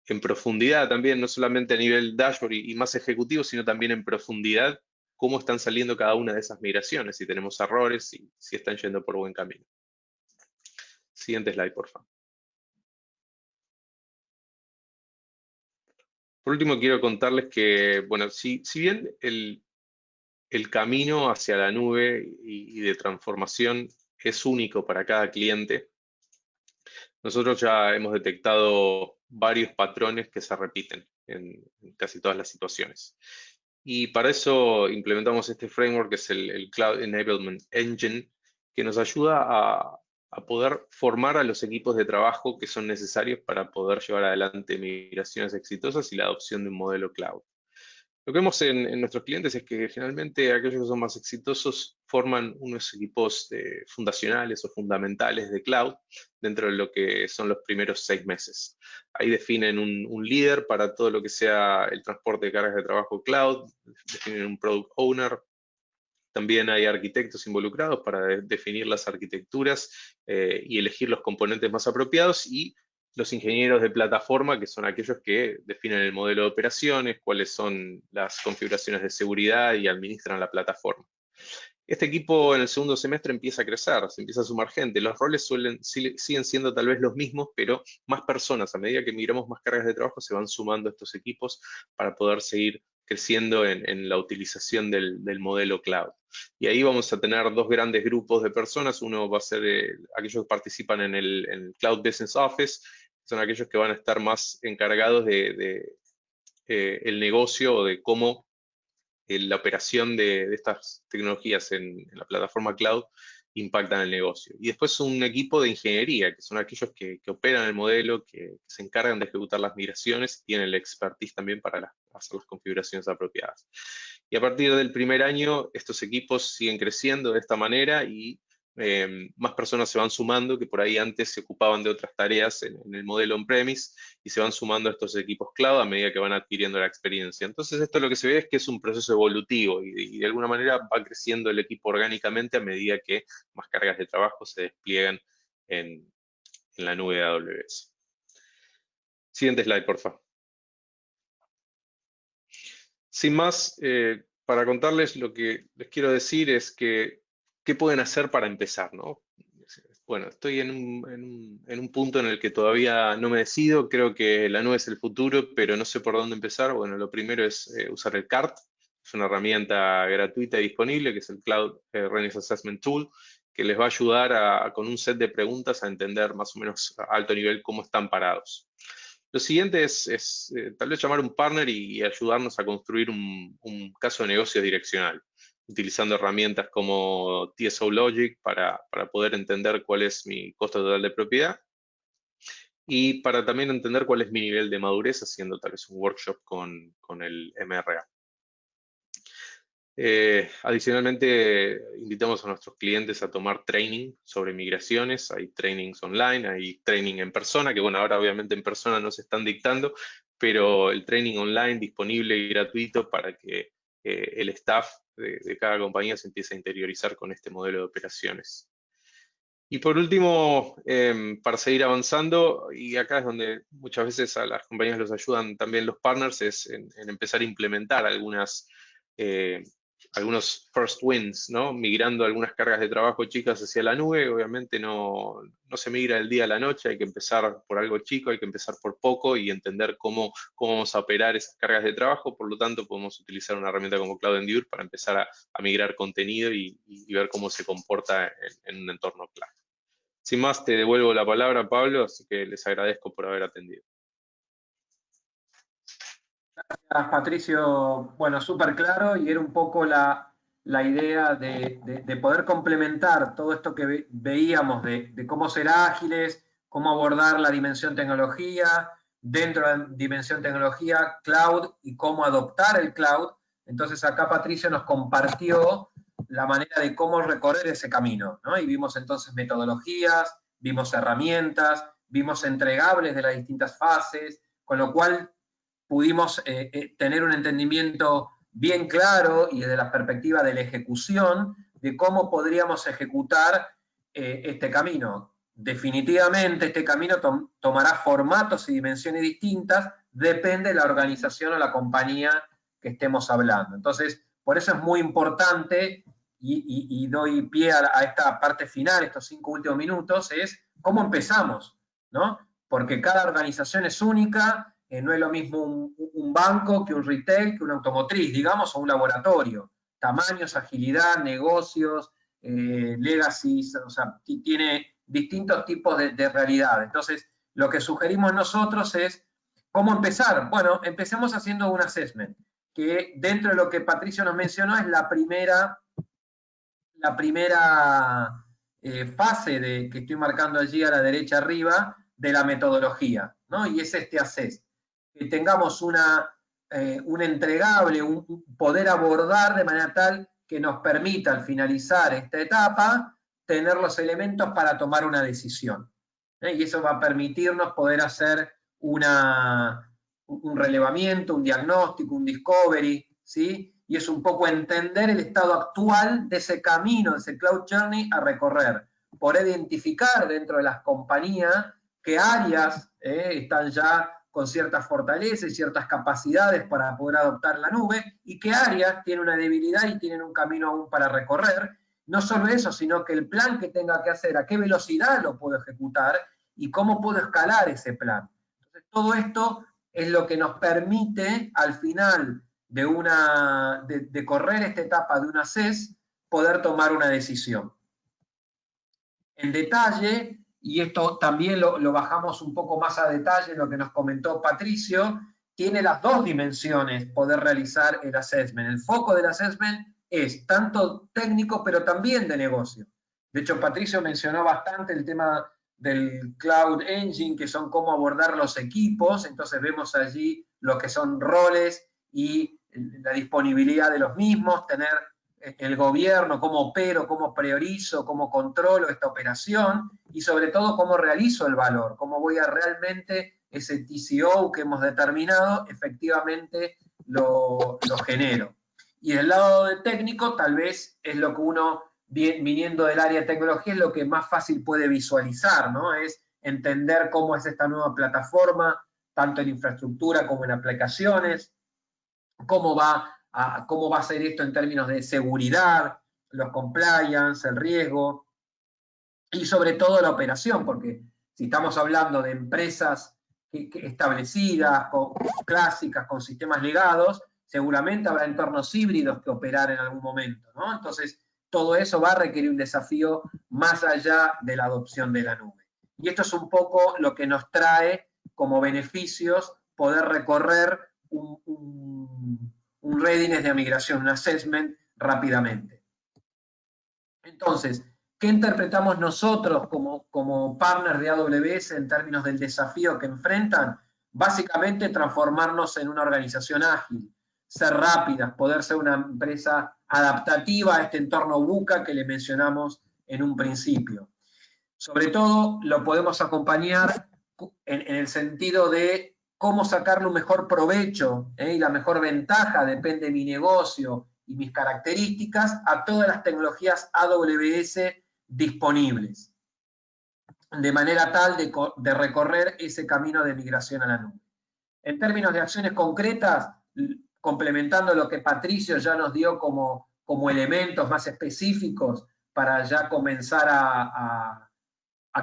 en profundidad también, no solamente a nivel dashboard y más ejecutivo, sino también en profundidad, cómo están saliendo cada una de esas migraciones, si tenemos errores y si están yendo por buen camino. Siguiente slide, por favor. Por último, quiero contarles que, bueno, si bien el camino hacia la nube y de transformación es único para cada cliente, nosotros ya hemos detectado varios patrones que se repiten en casi todas las situaciones. Y para eso implementamos este framework que es el Cloud Enablement Engine, que nos ayuda a poder formar a los equipos de trabajo que son necesarios para poder llevar adelante migraciones exitosas y la adopción de un modelo cloud. Lo que vemos en nuestros clientes es que generalmente aquellos que son más exitosos forman unos equipos fundacionales o fundamentales de cloud dentro de lo que son los primeros 6 meses. Ahí definen un líder para todo lo que sea el transporte de cargas de trabajo cloud, definen un product owner. También hay arquitectos involucrados para definir las arquitecturas y elegir los componentes más apropiados, y los ingenieros de plataforma, que son aquellos que definen el modelo de operaciones, cuáles son las configuraciones de seguridad y administran la plataforma. Este equipo en el segundo semestre empieza a crecer, se empieza a sumar gente. Los roles siguen siendo tal vez los mismos, pero más personas. A medida que migramos más cargas de trabajo, se van sumando estos equipos para poder seguir creciendo en la utilización del modelo cloud. Y ahí vamos a tener dos grandes grupos de personas. Uno va a ser aquellos que participan en el Cloud Business Office, son aquellos que van a estar más encargados de el negocio o de cómo la operación de estas tecnologías en la plataforma cloud impactan el negocio. Y después un equipo de ingeniería, que son aquellos que operan el modelo, que se encargan de ejecutar las migraciones, tienen el expertise también para hacer las configuraciones apropiadas. Y a partir del primer año, estos equipos siguen creciendo de esta manera y más personas se van sumando, que por ahí antes se ocupaban de otras tareas en el modelo on-premise, y se van sumando a estos equipos cloud a medida que van adquiriendo la experiencia. Entonces esto lo que se ve es que es un proceso evolutivo y de alguna manera va creciendo el equipo orgánicamente a medida que más cargas de trabajo se despliegan en la nube de AWS. Siguiente slide, por favor. Sin más, para contarles, lo que les quiero decir es que ¿qué pueden hacer para empezar, no? Bueno, estoy en un punto en el que todavía no me decido. Creo que la nube es el futuro, pero no sé por dónde empezar. Bueno, lo primero es usar el CART. Es una herramienta gratuita y disponible, que es el Cloud Readiness Assessment Tool, que les va a ayudar con un set de preguntas a entender más o menos a alto nivel cómo están parados. Lo siguiente es tal vez llamar a un partner y ayudarnos a construir un caso de negocio direccional, utilizando herramientas como TSO Logic para poder entender cuál es mi costo total de propiedad y para también entender cuál es mi nivel de madurez haciendo tal vez un workshop con el MRA. Adicionalmente, invitamos a nuestros clientes a tomar training sobre migraciones. Hay trainings online, hay training en persona, que bueno, ahora obviamente en persona no se están dictando, pero el training online disponible y gratuito para que el staff de cada compañía se empiece a interiorizar con este modelo de operaciones. Y por último, para seguir avanzando, y acá es donde muchas veces a las compañías los ayudan también los partners, es en empezar a implementar algunos first wins, ¿no? Migrando algunas cargas de trabajo chicas hacia la nube. Obviamente no se migra del día a la noche, hay que empezar por algo chico, hay que empezar por poco y entender cómo vamos a operar esas cargas de trabajo. Por lo tanto, podemos utilizar una herramienta como Cloud Endure para empezar a migrar contenido y ver cómo se comporta en un entorno cloud. Sin más, te devuelvo la palabra, Pablo, así que les agradezco por haber atendido. Gracias, Patricio. Bueno, súper claro, y era un poco la idea de poder complementar todo esto que veíamos de cómo ser ágiles, cómo abordar la dimensión tecnología, dentro de la dimensión tecnología, cloud, y cómo adoptar el cloud. Entonces acá Patricio nos compartió la manera de cómo recorrer ese camino, ¿no? Y vimos entonces metodologías, vimos herramientas, vimos entregables de las distintas fases, con lo cual pudimos tener un entendimiento bien claro y desde la perspectiva de la ejecución de cómo podríamos ejecutar este camino definitivamente este camino tomará formatos y dimensiones distintas, depende de la organización o la compañía que estemos hablando. Entonces, por eso es muy importante, y doy pie a esta parte final, estos 5 últimos minutos, es cómo empezamos, ¿no? Porque cada organización es única, no es lo mismo un banco que un retail, que una automotriz, digamos, o un laboratorio. Tamaños, agilidad, negocios, legacies, o sea, tiene distintos tipos de realidad. Entonces, lo que sugerimos nosotros es cómo empezar. Bueno, empecemos haciendo un assessment, que dentro de lo que Patricio nos mencionó es la primera fase que estoy marcando allí a la derecha arriba de la metodología, ¿no? Y es este assess. Que tengamos un entregable, un poder abordar de manera tal que nos permita al finalizar esta etapa tener los elementos para tomar una decisión. Y eso va a permitirnos poder hacer un relevamiento, un diagnóstico, un discovery, ¿sí? Y es un poco entender el estado actual de ese camino, de ese cloud journey a recorrer. Poder identificar dentro de las compañías qué áreas están ya con ciertas fortalezas y ciertas capacidades para poder adoptar la nube, y qué áreas tienen una debilidad y tienen un camino aún para recorrer. No solo eso, sino que el plan que tenga que hacer, a qué velocidad lo puedo ejecutar y cómo puedo escalar ese plan. Entonces, todo esto es lo que nos permite, al final de correr esta etapa de una CES, poder tomar una decisión. En detalle, y esto también lo bajamos un poco más a detalle, lo que nos comentó Patricio, tiene las dos dimensiones poder realizar el assessment. El foco del assessment es tanto técnico, pero también de negocio. De hecho, Patricio mencionó bastante el tema del Cloud Engine, que son cómo abordar los equipos. Entonces vemos allí lo que son roles y la disponibilidad de los mismos, tener el gobierno, cómo opero, cómo priorizo, cómo controlo esta operación, y sobre todo cómo realizo el valor, cómo voy a realmente ese TCO que hemos determinado, efectivamente lo genero. Y del lado de técnico, tal vez es lo que uno, viniendo del área de tecnología, es lo que más fácil puede visualizar, ¿no? Es entender cómo es esta nueva plataforma, tanto en infraestructura como en aplicaciones, cómo va a ser esto en términos de seguridad, los compliance, el riesgo, y sobre todo la operación, porque si estamos hablando de empresas establecidas, clásicas, con sistemas legados, seguramente habrá entornos híbridos que operar en algún momento, ¿no? Entonces, todo eso va a requerir un desafío más allá de la adopción de la nube. Y esto es un poco lo que nos trae como beneficios poder recorrer un readiness de migración, un assessment rápidamente. Entonces, ¿qué interpretamos nosotros como partner de AWS en términos del desafío que enfrentan? Básicamente transformarnos en una organización ágil, ser rápidas, poder ser una empresa adaptativa a este entorno VUCA que le mencionamos en un principio. Sobre todo lo podemos acompañar en el sentido de cómo sacarle un mejor provecho y la mejor ventaja, depende de mi negocio y mis características, a todas las tecnologías AWS disponibles, de manera tal de recorrer ese camino de migración a la nube. En términos de acciones concretas, complementando lo que Patricio ya nos dio como elementos más específicos para ya comenzar a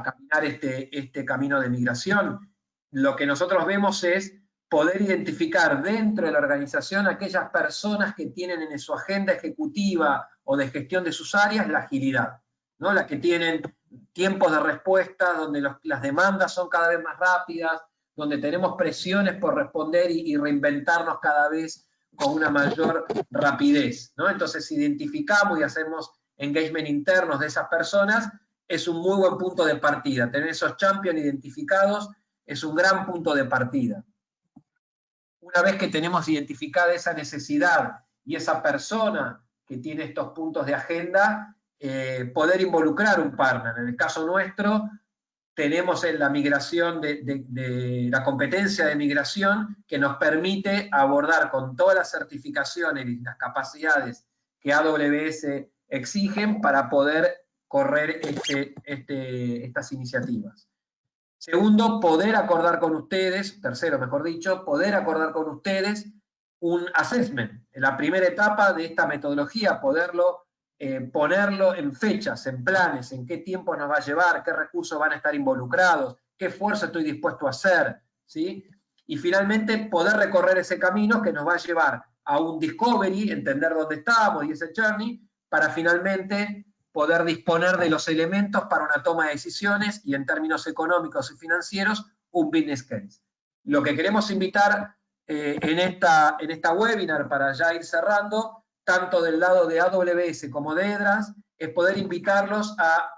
caminar este camino de migración, lo que nosotros vemos es poder identificar dentro de la organización aquellas personas que tienen en su agenda ejecutiva o de gestión de sus áreas la agilidad, ¿no? Las que tienen tiempos de respuesta, donde las demandas son cada vez más rápidas, donde tenemos presiones por responder y reinventarnos cada vez con una mayor rapidez, ¿no? Entonces identificamos y hacemos engagement internos de esas personas, es un muy buen punto de partida. Tener esos champions identificados es un gran punto de partida. Una vez que tenemos identificada esa necesidad y esa persona que tiene estos puntos de agenda, poder involucrar un partner. En el caso nuestro, tenemos en la migración de la competencia de migración que nos permite abordar con todas las certificaciones y las capacidades que AWS exigen para poder correr estas iniciativas. Segundo, poder acordar con ustedes, tercero, mejor dicho, poder acordar con ustedes un assessment. En la primera etapa de esta metodología, poderlo ponerlo en fechas, en planes, en qué tiempo nos va a llevar, qué recursos van a estar involucrados, qué esfuerzo estoy dispuesto a hacer, ¿sí? Y finalmente poder recorrer ese camino que nos va a llevar a un discovery, entender dónde estamos y ese journey, para finalmente poder disponer de los elementos para una toma de decisiones y en términos económicos y financieros, un business case. Lo que queremos invitar en esta webinar, para ya ir cerrando, tanto del lado de AWS como de EDRAS, es poder invitarlos a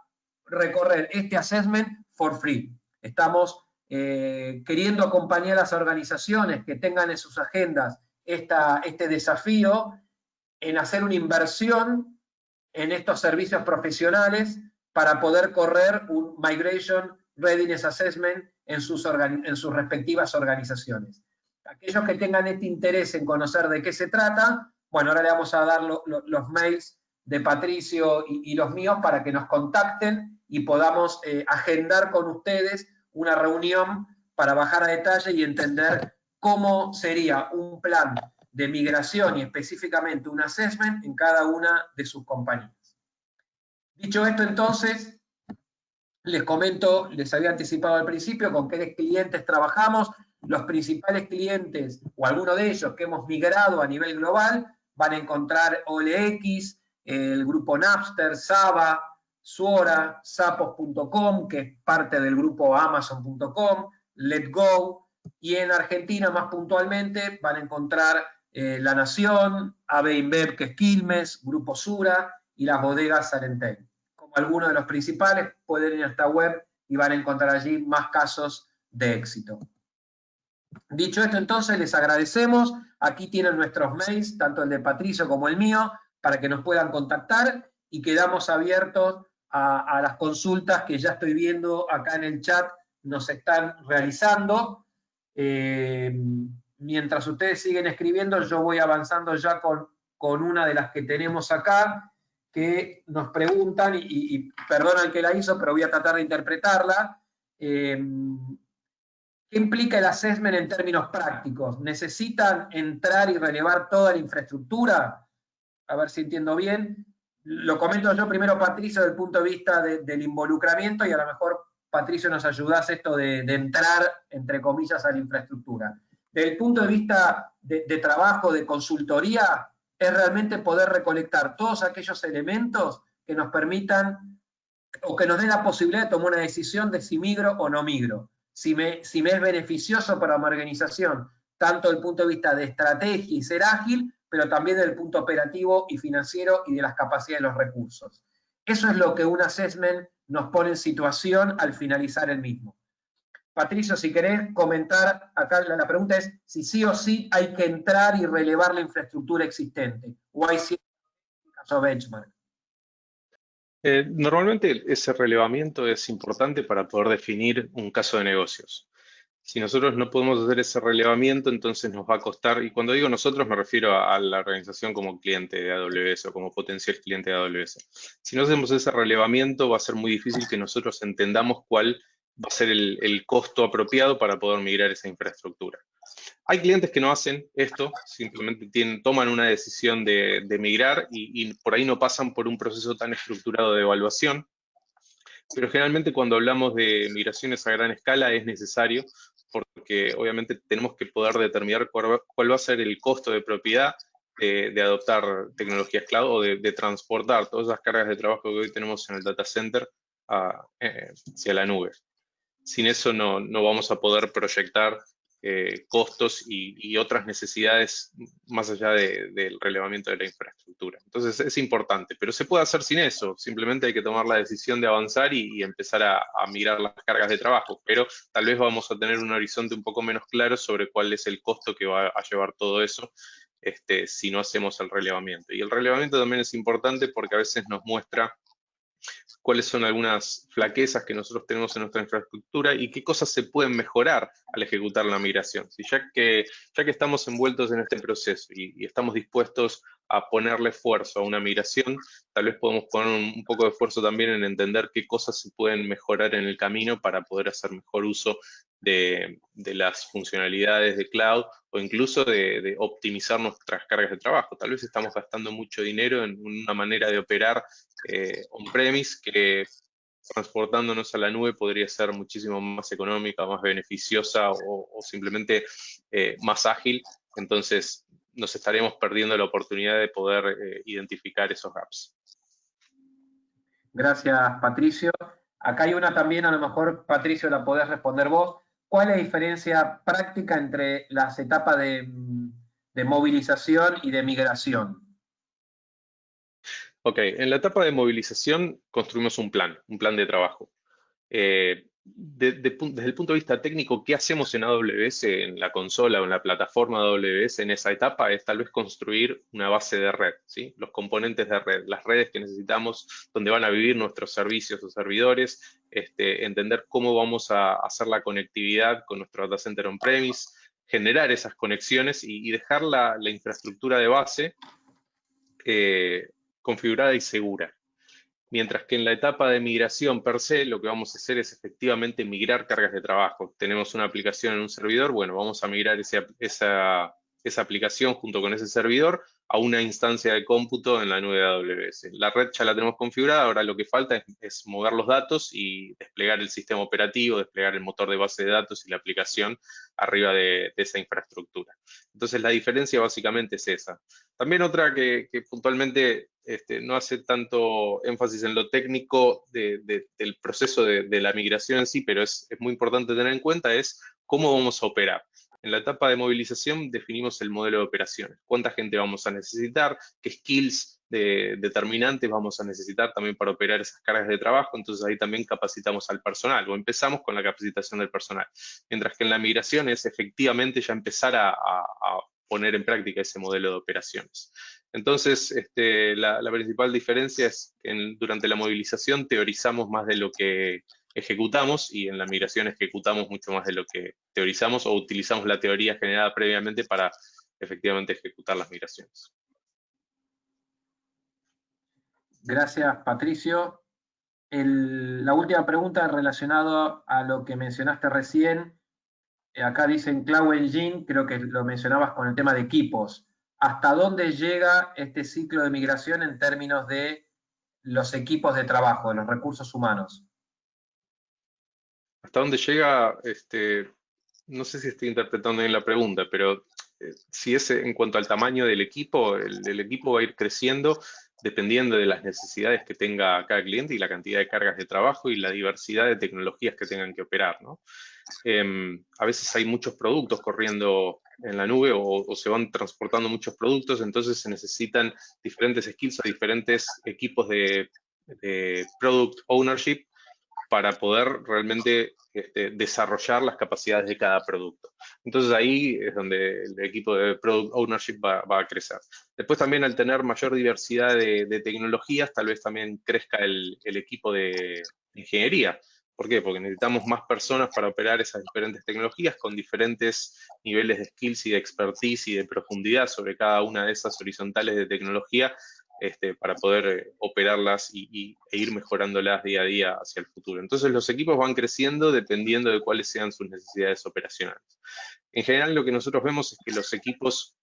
recorrer este assessment for free. Estamos queriendo acompañar a las organizaciones que tengan en sus agendas este desafío en hacer una inversión en estos servicios profesionales para poder correr un Migration Readiness Assessment en sus respectivas organizaciones. Aquellos que tengan este interés en conocer de qué se trata, bueno, ahora le vamos a dar los mails de Patricio y los míos para que nos contacten y podamos agendar con ustedes una reunión para bajar a detalle y entender cómo sería un plan de migración y específicamente un assessment en cada una de sus compañías. Dicho esto, entonces, les comento, les había anticipado al principio con qué clientes trabajamos. Los principales clientes, o algunos de ellos que hemos migrado a nivel global, van a encontrar OLX, el grupo Napster, Saba, Suora, Sapos.com, que es parte del grupo Amazon.com, LetGo, y en Argentina más puntualmente van a encontrar La Nación, AB InBev, que es Quilmes, Grupo Sura y las bodegas Sarentain. Como algunos de los principales, pueden ir a esta web y van a encontrar allí más casos de éxito. Dicho esto, entonces, les agradecemos. Aquí tienen nuestros mails, tanto el de Patricio como el mío, para que nos puedan contactar y quedamos abiertos a las consultas que ya estoy viendo acá en el chat nos están realizando. Mientras ustedes siguen escribiendo, yo voy avanzando ya con una de las que tenemos acá, que nos preguntan, y perdona el que la hizo, pero voy a tratar de interpretarla. ¿Qué implica el assessment en términos prácticos? ¿Necesitan entrar y relevar toda la infraestructura? A ver si entiendo bien. Lo comento yo primero, Patricio, desde el punto de vista del involucramiento, y a lo mejor Patricio nos ayudás esto de entrar, entre comillas, a la infraestructura. Desde el punto de vista de trabajo, de consultoría, es realmente poder recolectar todos aquellos elementos que nos permitan o que nos den la posibilidad de tomar una decisión de si migro o no migro. Si me es beneficioso para mi organización, tanto desde el punto de vista de estrategia y ser ágil, pero también desde el punto operativo y financiero y de las capacidades de los recursos. Eso es lo que un assessment nos pone en situación al finalizar el mismo. Patricio, si querés comentar, acá la pregunta es si sí o sí hay que entrar y relevar la infraestructura existente, o hay ciertos benchmark. Normalmente ese relevamiento es importante para poder definir un caso de negocios. Si nosotros no podemos hacer ese relevamiento, entonces nos va a costar, y cuando digo nosotros me refiero a la organización como cliente de AWS o como potencial cliente de AWS. Si no hacemos ese relevamiento, va a ser muy difícil que nosotros entendamos cuál va a ser el costo apropiado para poder migrar esa infraestructura. Hay clientes que no hacen esto, simplemente toman una decisión de migrar y por ahí no pasan por un proceso tan estructurado de evaluación. Pero generalmente cuando hablamos de migraciones a gran escala es necesario porque obviamente tenemos que poder determinar cuál va a ser el costo de propiedad de adoptar tecnologías cloud o de transportar todas esas cargas de trabajo que hoy tenemos en el data center hacia la nube. Sin eso no vamos a poder proyectar costos y otras necesidades más allá del relevamiento de la infraestructura. Entonces es importante, pero se puede hacer sin eso. Simplemente hay que tomar la decisión de avanzar y empezar a migrar las cargas de trabajo, pero tal vez vamos a tener un horizonte un poco menos claro sobre cuál es el costo que va a llevar todo eso si no hacemos el relevamiento. Y el relevamiento también es importante porque a veces nos muestra cuáles son algunas flaquezas que nosotros tenemos en nuestra infraestructura y qué cosas se pueden mejorar al ejecutar la migración. Ya que estamos envueltos en este proceso y estamos dispuestos a ponerle esfuerzo a una migración, tal vez podemos poner un poco de esfuerzo también en entender qué cosas se pueden mejorar en el camino para poder hacer mejor uso de las funcionalidades de cloud o incluso de optimizar nuestras cargas de trabajo. Tal vez estamos gastando mucho dinero en una manera de operar on-premise que transportándonos a la nube podría ser muchísimo más económica, más beneficiosa o simplemente más ágil. Entonces nos estaremos perdiendo la oportunidad de poder identificar esos gaps. Gracias, Patricio. Acá hay una también, a lo mejor, Patricio, la podés responder vos. ¿Cuál es la diferencia práctica entre las etapas de movilización y de migración? Ok, en la etapa de movilización construimos un plan de trabajo. Desde el punto de vista técnico, ¿qué hacemos en AWS, en la consola o en la plataforma de AWS en esa etapa? Es tal vez construir una base de red, ¿sí? Los componentes de red, las redes que necesitamos, donde van a vivir nuestros servicios o servidores, entender cómo vamos a hacer la conectividad con nuestro data center on-premise, generar esas conexiones y dejar la infraestructura de base configurada y segura. Mientras que en la etapa de migración per se, lo que vamos a hacer es efectivamente migrar cargas de trabajo. Tenemos una aplicación en un servidor, bueno, vamos a migrar esa aplicación junto con ese servidor a una instancia de cómputo en la nube de AWS. La red ya la tenemos configurada, ahora lo que falta es mover los datos y desplegar el sistema operativo, desplegar el motor de base de datos y la aplicación arriba de esa infraestructura. Entonces la diferencia básicamente es esa. También otra que puntualmente no hace tanto énfasis en lo técnico del proceso de la migración en sí, pero es muy importante tener en cuenta es cómo vamos a operar. En la etapa de movilización definimos el modelo de operaciones, cuánta gente vamos a necesitar, qué skills determinantes vamos a necesitar también para operar esas cargas de trabajo, entonces ahí también capacitamos al personal o empezamos con la capacitación del personal. Mientras que en la migración es efectivamente ya empezar a poner en práctica ese modelo de operaciones. Entonces, la principal diferencia es que durante la movilización teorizamos más de lo que ejecutamos y en la migración ejecutamos mucho más de lo que teorizamos o utilizamos la teoría generada previamente para efectivamente ejecutar las migraciones. Gracias, Patricio. La última pregunta relacionada a lo que mencionaste recién. Acá dicen Cloud Engine, creo que lo mencionabas con el tema de equipos. ¿Hasta dónde llega este ciclo de migración en términos de los equipos de trabajo, de los recursos humanos? ¿Hasta dónde llega? No sé si estoy interpretando bien la pregunta, pero si es en cuanto al tamaño del equipo, el equipo va a ir creciendo dependiendo de las necesidades que tenga cada cliente y la cantidad de cargas de trabajo y la diversidad de tecnologías que tengan que operar, ¿no? A veces hay muchos productos corriendo en la nube o se van transportando muchos productos, entonces se necesitan diferentes skills o diferentes equipos de product ownership para poder realmente desarrollar las capacidades de cada producto. Entonces ahí es donde el equipo de Product Ownership va a crecer. Después también al tener mayor diversidad de tecnologías, tal vez también crezca el equipo de ingeniería. ¿Por qué? Porque necesitamos más personas para operar esas diferentes tecnologías con diferentes niveles de skills y de expertise y de profundidad sobre cada una de esas horizontales de tecnología para poder operarlas e ir mejorándolas día a día hacia el futuro. Entonces los equipos van creciendo dependiendo de cuáles sean sus necesidades operacionales. En general lo que nosotros vemos es que los equipos,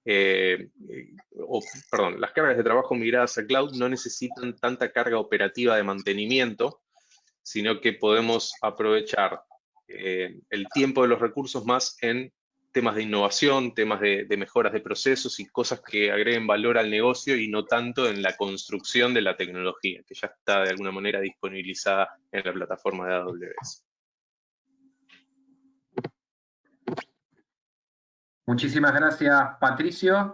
las cargas de trabajo migradas a cloud no necesitan tanta carga operativa de mantenimiento, sino que podemos aprovechar el tiempo de los recursos más en temas de innovación, temas de mejoras de procesos y cosas que agreguen valor al negocio y no tanto en la construcción de la tecnología, que ya está de alguna manera disponibilizada en la plataforma de AWS. Muchísimas gracias, Patricio.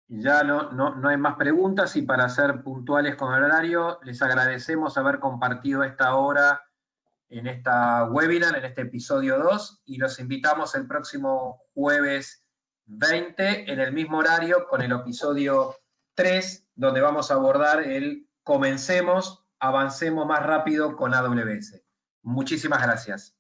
Ya no hay más preguntas y para ser puntuales con el horario, les agradecemos haber compartido esta hora en esta webinar, en este episodio 2, y los invitamos el próximo jueves 20 en el mismo horario con el episodio 3, donde vamos a abordar el comencemos, avancemos más rápido con AWS. Muchísimas gracias.